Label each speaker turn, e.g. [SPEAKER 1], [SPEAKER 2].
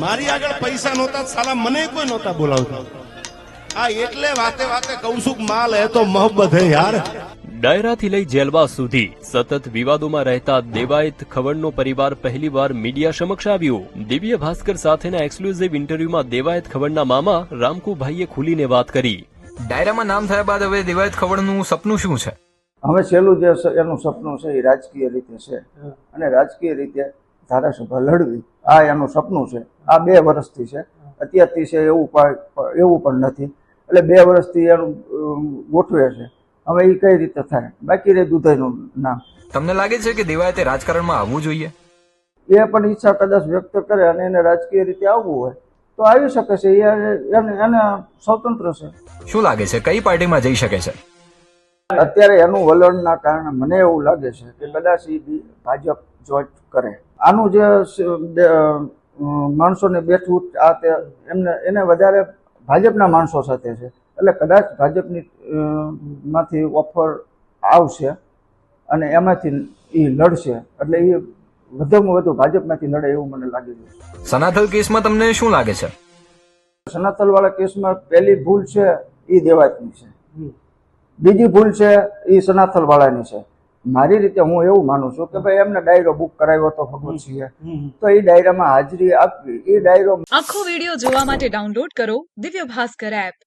[SPEAKER 1] મારી આગળ પૈસા નહોતા, સાલા મને કોઈ નહોતા બોલાવતા. આ એટલે વાતે વાતે કહું છું કે માલ હે તો મોહબ્બત હે યાર.
[SPEAKER 2] ડાયરાથી લઈ જેલવાસ સુધી સતત વિવાદોમાં રહેતા દેવાયત ખવડનો પરિવાર પહેલીવાર મીડિયા સમક્ષ આવ્યો. દિવ્ય ભાસ્કર સાથેના એક્સક્લુઝિવ ઇન્ટરવ્યુમાં દેવાયત ખવડના મામા રામકુભાઈએ ખુલીને વાત કરી.
[SPEAKER 3] ડાયરામાં નામ થયા બાદ હવે દેવાયત ખવડનું સપનું શું છે?
[SPEAKER 4] હવે છેલ્લું જે એનું સપનું છે એ રાજકીય રીતે છે અને રાજકીય રીતે ધારાસભા લડવી આ એનું સપનું છે. આ 2 વર્ષથી છે, અત્યારથી છે એવું પણ નથી. એટલે 2 વર્ષથી એનું ગોઠવે છે. હવે એ કઈ રીતે થાય, બાકી રે દુધાઈનું નામ.
[SPEAKER 3] તમને લાગે છે કે દેવાયતે રાજકારણમાં આવવું જોઈએ?
[SPEAKER 4] એ પણ ઈચ્છા કદાચ વ્યક્ત કરે અને એને રાજકીય રીતે આવવું હોય તો આવી શકે છે. એને સ્વતંત્ર છે.
[SPEAKER 3] શું લાગે છે કઈ પાર્ટીમાં જઈ શકે છે?
[SPEAKER 4] અત્યારે એનું વલણના કારણે મને એવું લાગે છે કે કદાચ એ ભાજપ જોઈન કરે. આનું જે માણસોને બેઠવું આ તે એને વધારે ભાજપના માણસો સાથે છે. એટલે કદાચ ભાજપની માંથી ઓફર આવશે અને એમાંથી એ લડશે. એટલે એ વધુમાં વધુ ભાજપમાંથી લડે એવું મને લાગી રહ્યું છે.
[SPEAKER 3] સનાથલ કેસમાં તમને શું લાગે છે?
[SPEAKER 4] સનાથલ વાળા કેસમાં પહેલી ભૂલ છે એ દેવાયતની છે, બીજી ભૂલ છે એ સનાથલ વાળાની છે. મારી રીતે હું એવું માનું છું કે ભાઈ એમને ડાયરો બુક કરાવ્યો હતો ભગવતસિંહે, તો એ ડાયરામાં હાજરી આપવી. એ ડાયરો
[SPEAKER 5] આખો વિડીયો જોવા માટે ડાઉનલોડ કરો દિવ્ય ભાસ્કર એપ.